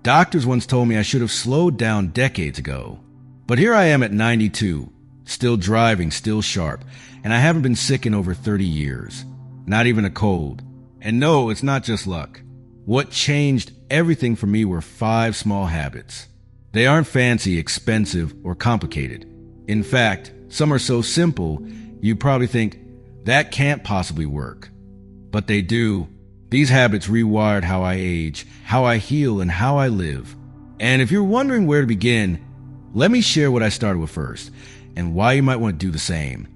Doctors once told me I should have slowed down decades ago. But here I am at 92, still driving, still sharp, and I haven't been sick in over 30 years. Not even a cold. And no, it's not just luck. What changed everything for me were 5 small habits. They aren't fancy, expensive, or complicated. In fact, some are so simple, you probably think, that can't possibly work. But they do. These habits rewired how I age, how I heal, and how I live. And if you're wondering where to begin, let me share what I started with first, and why you might want to do the same.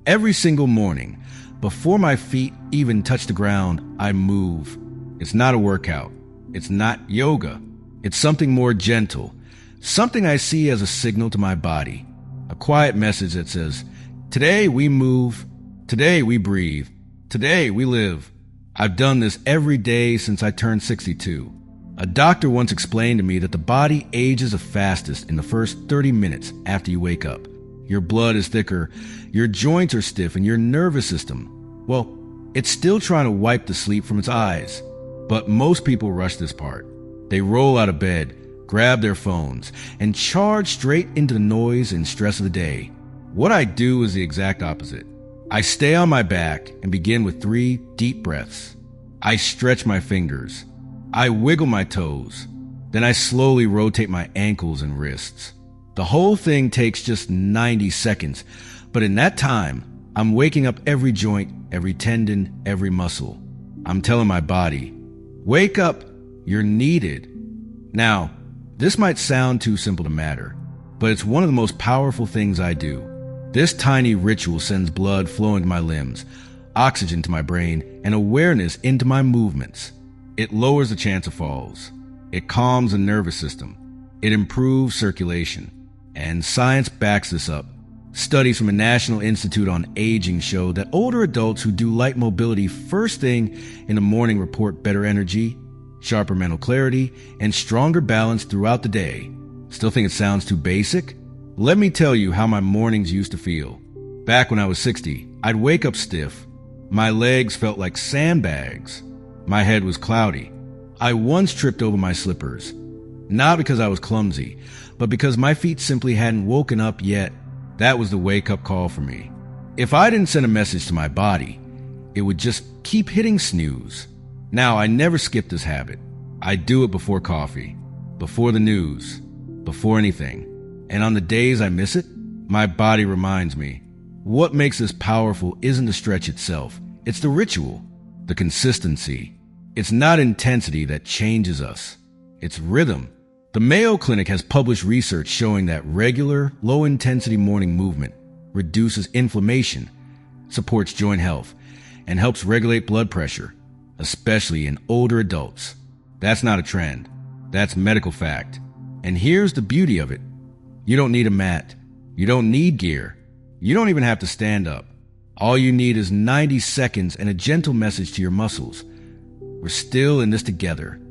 Every single morning, before my feet even touch the ground, I move. It's not a workout. It's not yoga. It's something more gentle. Something I see as a signal to my body. A quiet message that says, today we move. Today we breathe. Today we live. I've done this every day since I turned 62. A doctor once explained to me that the body ages the fastest in the first 30 minutes after you wake up. Your blood is thicker, your joints are stiff, and your nervous system, well, it's still trying to wipe the sleep from its eyes. But most people rush this part. They roll out of bed, grab their phones, and charge straight into the noise and stress of the day. What I do is the exact opposite. I stay on my back and begin with 3 deep breaths. I stretch my fingers. I wiggle my toes. Then I slowly rotate my ankles and wrists. The whole thing takes just 90 seconds, but in that time, I'm waking up every joint, every tendon, every muscle. I'm telling my body, wake up, you're needed. Now, this might sound too simple to matter, but it's one of the most powerful things I do. This tiny ritual sends blood flowing to my limbs, oxygen to my brain, and awareness into my movements. It lowers the chance of falls. It calms the nervous system. It improves circulation. And science backs this up. Studies from the National Institute on Aging show that older adults who do light mobility first thing in the morning report better energy, sharper mental clarity, and stronger balance throughout the day. Still think it sounds too basic? Let me tell you how my mornings used to feel. Back when I was 60, I'd wake up stiff. My legs felt like sandbags. My head was cloudy. I once tripped over my slippers. Not because I was clumsy, but because my feet simply hadn't woken up yet. That was the wake-up call for me. If I didn't send a message to my body, it would just keep hitting snooze. Now, I never skip this habit. I do it before coffee, before the news, before anything. And on the days I miss it, my body reminds me, what makes this powerful isn't the stretch itself. It's the ritual, the consistency. It's not intensity that changes us. It's rhythm. The Mayo Clinic has published research showing that regular, low-intensity morning movement reduces inflammation, supports joint health, and helps regulate blood pressure, especially in older adults. That's not a trend. That's medical fact. And here's the beauty of it. You don't need a mat. You don't need gear. You don't even have to stand up. All you need is 90 seconds and a gentle message to your muscles. We're still in this together.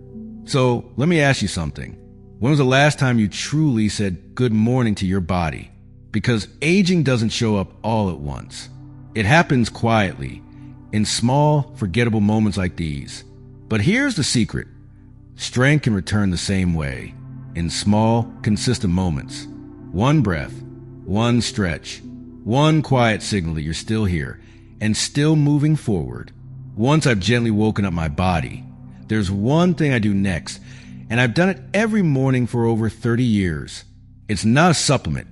So let me ask you something. When was the last time you truly said good morning to your body? Because aging doesn't show up all at once. It happens quietly, in small, forgettable moments like these. But here's the secret. Strength can return the same way, in small, consistent moments. One breath, one stretch, one quiet signal that you're still here and still moving forward. Once I've gently woken up my body, there's one thing I do next, and I've done it every morning for over 30 years. It's not a supplement,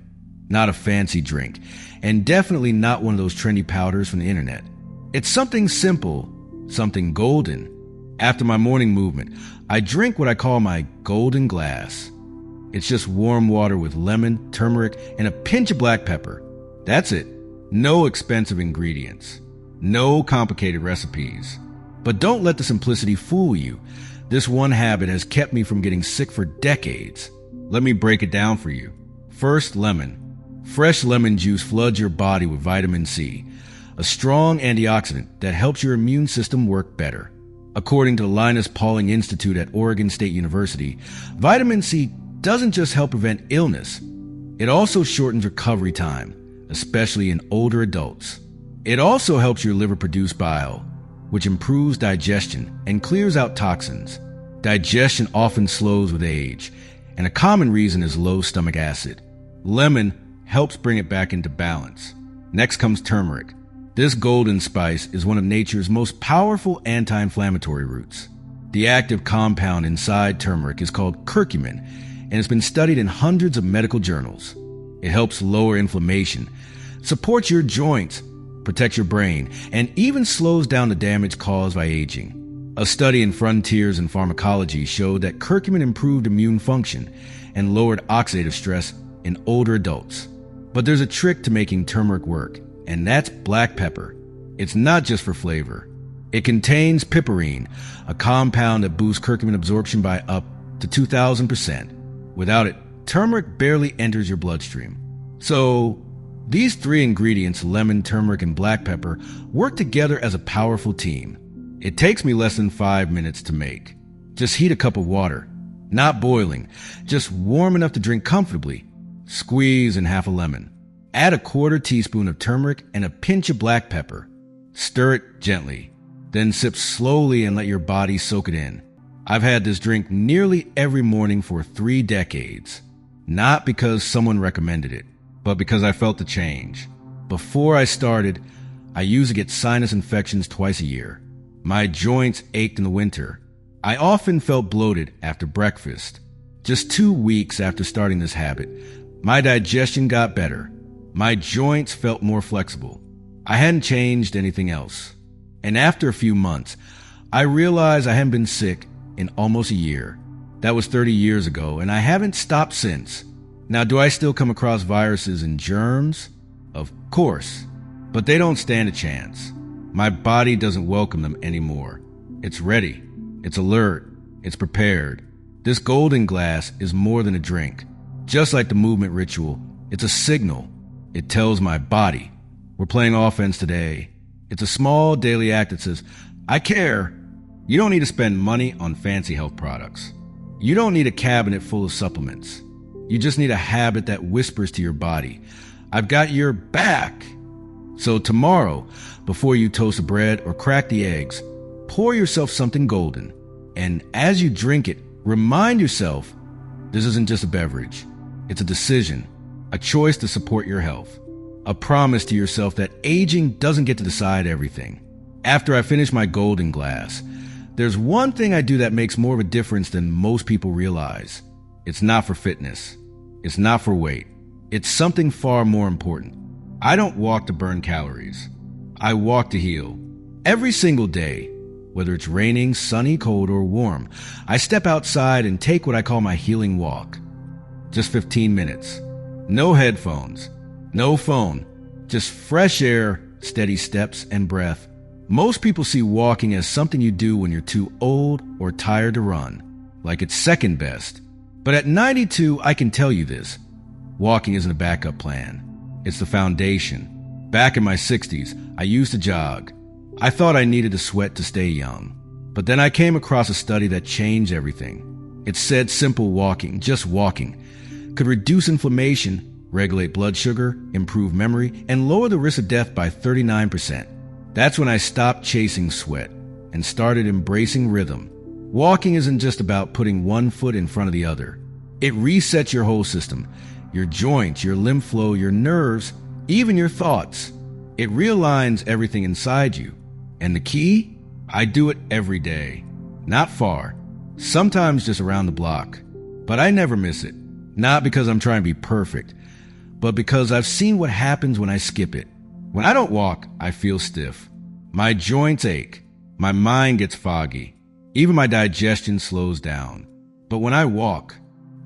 not a fancy drink, and definitely not one of those trendy powders from the internet. It's something simple, something golden. After my morning movement, I drink what I call my golden glass. It's just warm water with lemon, turmeric, and a pinch of black pepper. That's it. No expensive ingredients. No complicated recipes. But don't let the simplicity fool you. This one habit has kept me from getting sick for decades. Let me break it down for you. First, lemon. Fresh lemon juice floods your body with vitamin C, a strong antioxidant that helps your immune system work better. According to the Linus Pauling Institute at Oregon State University, vitamin C doesn't just help prevent illness, it also shortens recovery time, especially in older adults. It also helps your liver produce bile, which improves digestion and clears out toxins. Digestion often slows with age, and a common reason is low stomach acid. Lemon helps bring it back into balance. Next comes turmeric. This golden spice is one of nature's most powerful anti-inflammatory roots. The active compound inside turmeric is called curcumin, and it's been studied in hundreds of medical journals. It helps lower inflammation, supports your joints, protects your brain, and even slows down the damage caused by aging. A study in Frontiers in Pharmacology showed that curcumin improved immune function and lowered oxidative stress in older adults. But there's a trick to making turmeric work, and that's black pepper. It's not just for flavor. It contains piperine, a compound that boosts curcumin absorption by up to 2,000%. Without it, turmeric barely enters your bloodstream. So, these three ingredients, lemon, turmeric, and black pepper, work together as a powerful team. It takes me less than 5 minutes to make. Just heat a cup of water, not boiling, just warm enough to drink comfortably. Squeeze in half a lemon. Add a quarter teaspoon of turmeric and a pinch of black pepper. Stir it gently. Then sip slowly and let your body soak it in. I've had this drink nearly every morning for 3 decades. Not because someone recommended it, but because I felt the change. Before I started, I used to get sinus infections twice a year. My joints ached in the winter. I often felt bloated after breakfast. Just 2 weeks after starting this habit, my digestion got better. My joints felt more flexible. I hadn't changed anything else. And after a few months, I realized I hadn't been sick in almost a year. That was 30 years ago, and I haven't stopped since. Now, do I still come across viruses and germs? Of course, but they don't stand a chance. My body doesn't welcome them anymore. It's ready. It's alert. It's prepared. This golden glass is more than a drink. Just like the movement ritual, it's a signal. It tells my body, we're playing offense today. It's a small daily act that says, I care. You don't need to spend money on fancy health products. You don't need a cabinet full of supplements. You just need a habit that whispers to your body, I've got your back. So tomorrow, before you toast the bread or crack the eggs, pour yourself something golden. And as you drink it, remind yourself, this isn't just a beverage. It's a decision, a choice to support your health, a promise to yourself that aging doesn't get to decide everything. After I finish my golden glass, there's one thing I do that makes more of a difference than most people realize. It's not for fitness. It's not for weight. It's something far more important. I don't walk to burn calories. I walk to heal. Every single day, whether it's raining, sunny, cold, or warm, I step outside and take what I call my healing walk. Just 15 minutes. No headphones. No phone. Just fresh air, steady steps, and breath. Most people see walking as something you do when you're too old or tired to run, like it's second best. But at 92, I can tell you this. Walking isn't a backup plan. It's the foundation. Back in my 60s, I used to jog. I thought I needed to sweat to stay young. But then I came across a study that changed everything. It said simple walking, just walking, could reduce inflammation, regulate blood sugar, improve memory, and lower the risk of death by 39%. That's when I stopped chasing sweat and started embracing rhythm. Walking isn't just about putting one foot in front of the other. It resets your whole system, your joints, your lymph flow, your nerves, even your thoughts. It realigns everything inside you. And the key? I do it every day. Not far. Sometimes just around the block. But I never miss it. Not because I'm trying to be perfect, but because I've seen what happens when I skip it. When I don't walk, I feel stiff. My joints ache. My mind gets foggy. Even my digestion slows down. But when I walk,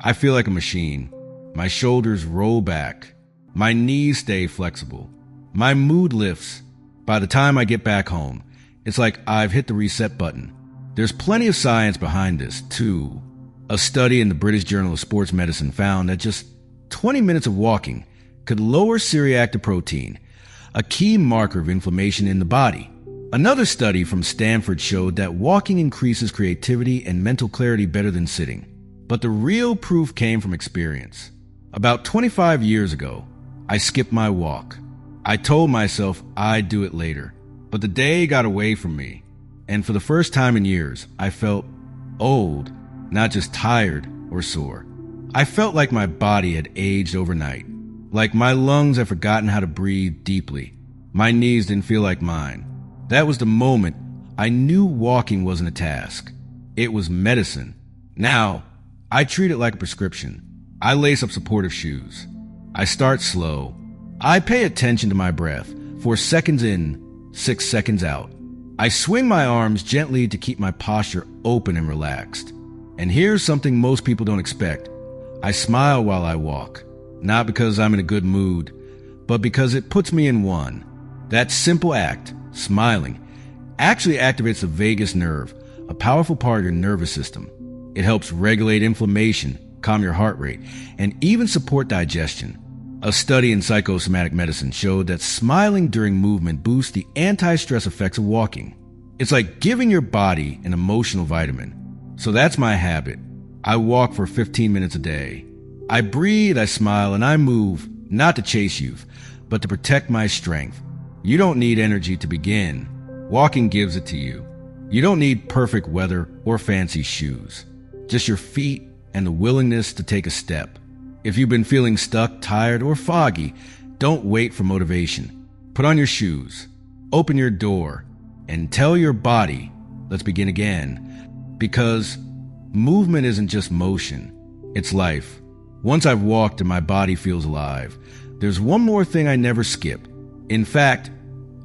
I feel like a machine. My shoulders roll back. My knees stay flexible. My mood lifts. By the time I get back home, it's like I've hit the reset button. There's plenty of science behind this, too. A study in the British Journal of Sports Medicine found that just 20 minutes of walking could lower C-reactive protein, a key marker of inflammation in the body. Another study from Stanford showed that walking increases creativity and mental clarity better than sitting. But the real proof came from experience. About 25 years ago, I skipped my walk. I told myself I'd do it later, but the day got away from me. And for the first time in years, I felt Old, not just tired or sore. I felt like my body had aged overnight, like my lungs had forgotten how to breathe deeply. My knees didn't feel like mine. That was the moment I knew walking wasn't a task. It was medicine. Now, I treat it like a prescription. I lace up supportive shoes. I start slow. I pay attention to my breath. 4 seconds in, 6 seconds out. I swing my arms gently to keep my posture open and relaxed. And here's something most people don't expect. I smile while I walk. Not because I'm in a good mood, but because it puts me in one. That simple act, smiling, actually activates the vagus nerve, a powerful part of your nervous system. It helps regulate inflammation, calm your heart rate, and even support digestion. A study in psychosomatic medicine showed that smiling during movement boosts the anti-stress effects of walking. It's like giving your body an emotional vitamin. So that's my habit. I walk for 15 minutes a day. I breathe, I smile, and I move, not to chase youth, but to protect my strength. You don't need energy to begin. Walking gives it to you. You don't need perfect weather or fancy shoes. Just your feet and the willingness to take a step. If you've been feeling stuck, tired, or foggy, don't wait for motivation. Put on your shoes, open your door, and tell your body, let's begin again. Because movement isn't just motion, it's life. Once I've walked and my body feels alive, there's one more thing I never skip. In fact,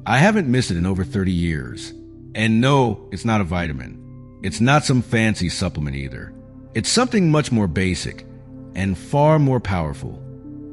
I haven't missed it in over 30 years. And no, it's not a vitamin. It's not some fancy supplement either. It's something much more basic and far more powerful.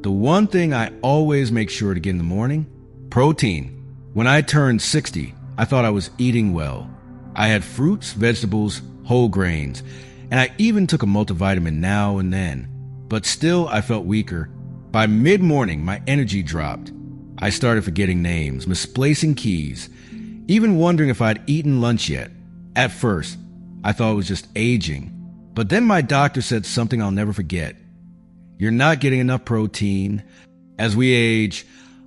The one thing I always make sure to get in the morning? Protein. When I turned 60, I thought I was eating well. I had fruits, vegetables, whole grains, and I even took a multivitamin now and then. But still, I felt weaker. By mid-morning, my energy dropped. I started forgetting names, misplacing keys, even wondering if I'd eaten lunch yet. At first, I thought it was just aging. But then my doctor said something I'll never forget. You're not getting enough protein. As we age,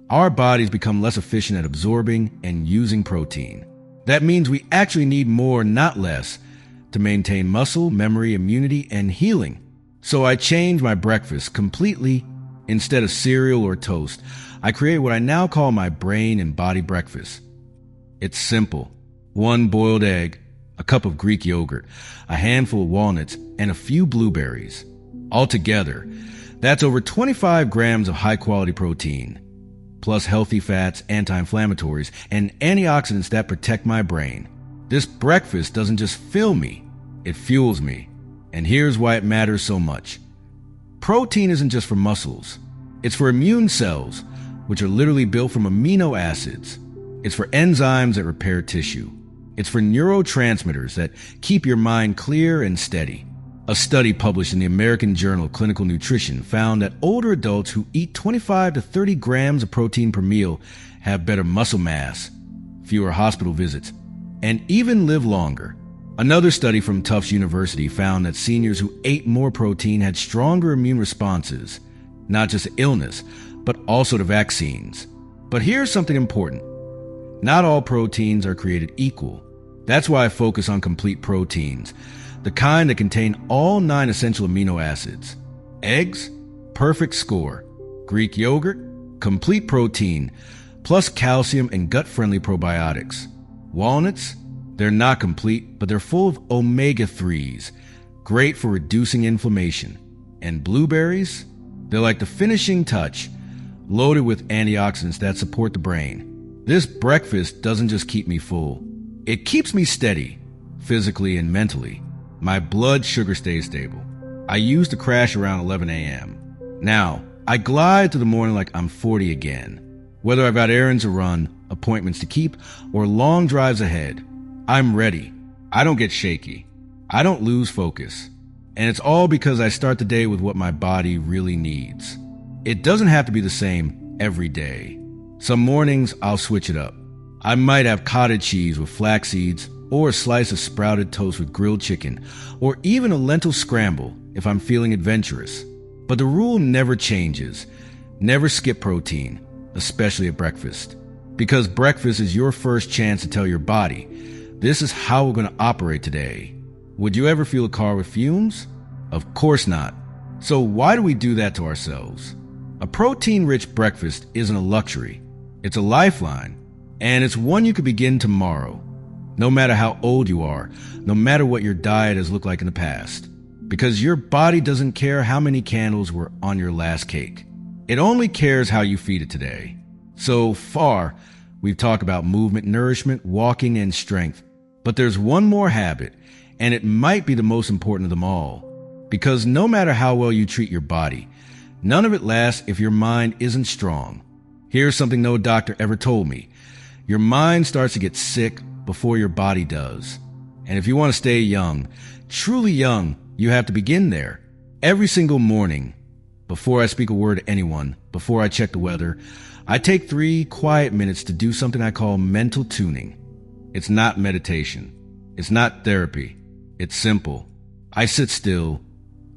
our bodies become less efficient at absorbing and using protein. That means we actually need more, not less, to maintain muscle, memory, immunity, and healing. So I changed my breakfast completely. Instead of cereal or toast, I created what I now call my brain and body breakfast. It's simple. 1 boiled egg, a cup of Greek yogurt, a handful of walnuts, and a few blueberries. Altogether, that's over 25 grams of high-quality protein, plus healthy fats, anti-inflammatories, and antioxidants that protect my brain. This breakfast doesn't just fill me, it fuels me. And here's why it matters so much. Protein isn't just for muscles. It's for immune cells, which are literally built from amino acids. It's for enzymes that repair tissue. It's for neurotransmitters that keep your mind clear and steady. A study published in the American Journal of Clinical Nutrition found that older adults who eat 25 to 30 grams of protein per meal have better muscle mass, fewer hospital visits, and even live longer. Another study from Tufts University found that seniors who ate more protein had stronger immune responses, not just to illness, but also to vaccines. But here's something important. Not all proteins are created equal. That's why I focus on complete proteins, the kind that contain all 9 essential amino acids. Eggs, perfect score. Greek yogurt, complete protein, plus calcium and gut-friendly probiotics. Walnuts, they're not complete, but they're full of omega-3s, great for reducing inflammation. And blueberries, they're like the finishing touch, loaded with antioxidants that support the brain. This breakfast doesn't just keep me full. It keeps me steady, physically and mentally. My blood sugar stays stable. I used to crash around 11 a.m. Now, I glide through the morning like I'm 40 again. Whether I've got errands to run, appointments to keep, or long drives ahead, I'm ready. I don't get shaky. I don't lose focus. And it's all because I start the day with what my body really needs. It doesn't have to be the same every day. Some mornings, I'll switch it up. I might have cottage cheese with flax seeds, or a slice of sprouted toast with grilled chicken, or even a lentil scramble if I'm feeling adventurous. But the rule never changes. Never skip protein, especially at breakfast. Because breakfast is your first chance to tell your body, this is how we're going to operate today. Would you ever fuel a car with fumes? Of course not. So why do we do that to ourselves? A protein-rich breakfast isn't a luxury. It's a lifeline, and it's one you could begin tomorrow. No matter how old you are, no matter what your diet has looked like in the past. Because your body doesn't care how many candles were on your last cake. It only cares how you feed it today. So far, we've talked about movement, nourishment, walking, and strength. But there's one more habit, and it might be the most important of them all. Because no matter how well you treat your body, none of it lasts if your mind isn't strong. Here's something no doctor ever told me. Your mind starts to get sick before your body does. And if you want to stay young, truly young, you have to begin there. Every single morning, before I speak a word to anyone, before I check the weather, I take 3 quiet minutes to do something I call mental tuning. It's not meditation. It's not therapy. It's simple. I sit still,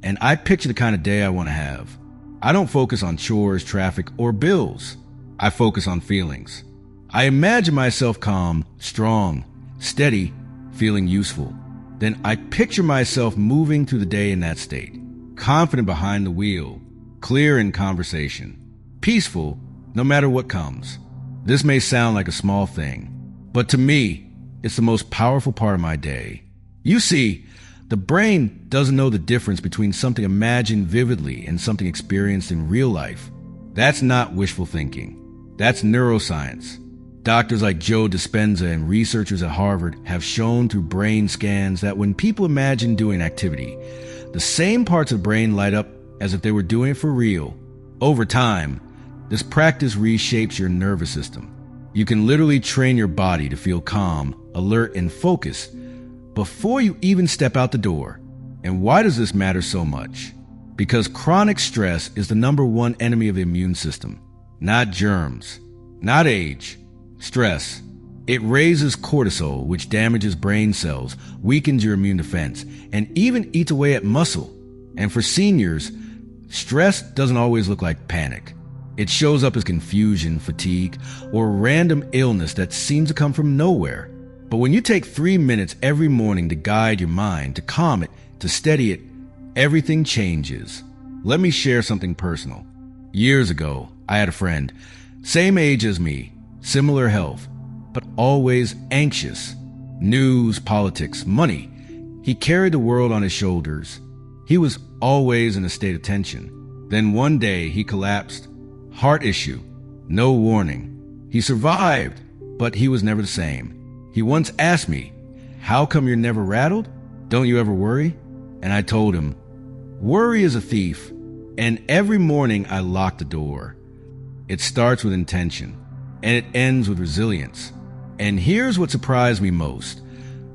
and I picture the kind of day I want to have. I don't focus on chores, traffic, or bills. I focus on feelings. I imagine myself calm, strong, steady, feeling useful. Then I picture myself moving through the day in that state, confident behind the wheel, clear in conversation, peaceful no matter what comes. This may sound like a small thing, but to me, it's the most powerful part of my day. You see, the brain doesn't know the difference between something imagined vividly and something experienced in real life. That's not wishful thinking. That's neuroscience. Doctors like Joe Dispenza and researchers at Harvard have shown through brain scans that when people imagine doing activity, the same parts of the brain light up as if they were doing it for real. Over time, this practice reshapes your nervous system. You can literally train your body to feel calm, alert, and focused before you even step out the door. And why does this matter so much? Because chronic stress is the #1 enemy of the immune system. Not germs, not age, stress. It raises cortisol, which damages brain cells, weakens your immune defense, and even eats away at muscle. And for seniors, stress doesn't always look like panic. It shows up as confusion, fatigue, or random illness that seems to come from nowhere. But when you take 3 minutes every morning to guide your mind, to calm it, to steady it, everything changes. Let me share something personal. Years ago, I had a friend, same age as me, similar health, but always anxious. News, politics, money. He carried the world on his shoulders. He was always in a state of tension. Then one day he collapsed. Heart issue. No warning. He survived, but he was never the same. He once asked me, "How come you're never rattled? Don't you ever worry?" And I told him, "Worry is a thief." And every morning I lock the door. It starts with intention, and it ends with resilience. And here's what surprised me most.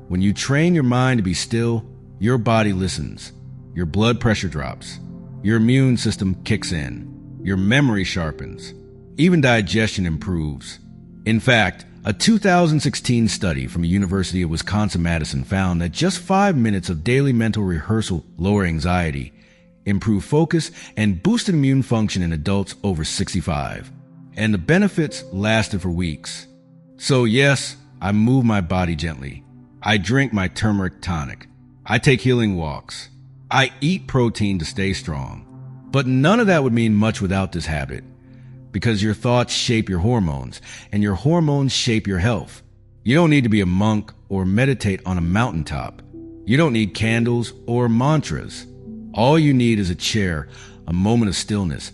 When you train your mind to be still, your body listens. Your blood pressure drops. Your immune system kicks in. Your memory sharpens. Even digestion improves. In fact, a 2016 study from the University of Wisconsin-Madison found that just 5 minutes of daily mental rehearsal lower anxiety, improve focus, and boosted immune function in adults over 65. And the benefits lasted for weeks. So yes, I move my body gently. I drink my turmeric tonic. I take healing walks. I eat protein to stay strong. But none of that would mean much without this habit. Because your thoughts shape your hormones, and your hormones shape your health. You don't need to be a monk or meditate on a mountaintop. You don't need candles or mantras. All you need is a chair, a moment of stillness,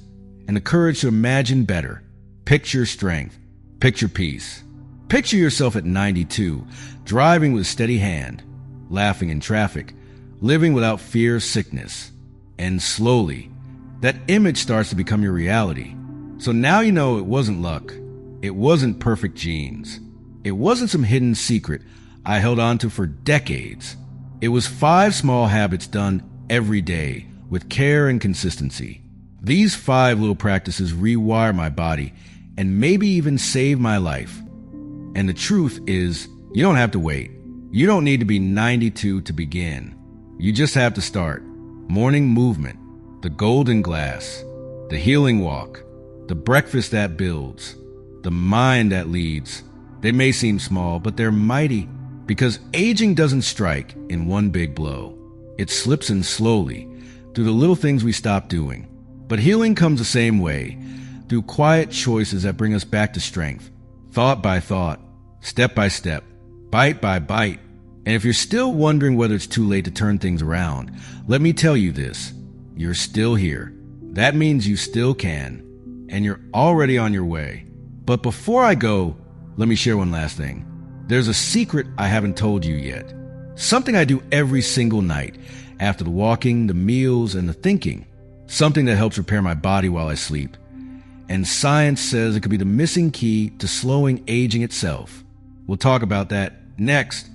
and the courage to imagine better. Picture strength. Picture peace. Picture yourself at 92, driving with a steady hand, laughing in traffic, living without fear of sickness. And slowly, that image starts to become your reality. So now you know it wasn't luck. It wasn't perfect genes. It wasn't some hidden secret I held on to for decades. It was 5 small habits done every day with care and consistency. These 5 little practices rewire my body and maybe even save my life. And the truth is, you don't have to wait. You don't need to be 92 to begin. You just have to start. Morning movement, the golden glass, the healing walk, the breakfast that builds, the mind that leads. They may seem small, but they're mighty Because aging doesn't strike in one big blow. It slips in slowly through the little things we stop doing. But healing comes the same way, through quiet choices that bring us back to strength, thought by thought, step by step, bite by bite. And if you're still wondering whether it's too late to turn things around, let me tell you this: you're still here. That means you still can, and you're already on your way. But before I go, let me share one last thing. There's a secret I haven't told you yet. Something I do every single night, after the walking, the meals, and the thinking. Something that helps repair my body while I sleep. And science says it could be the missing key to slowing aging itself. We'll talk about that next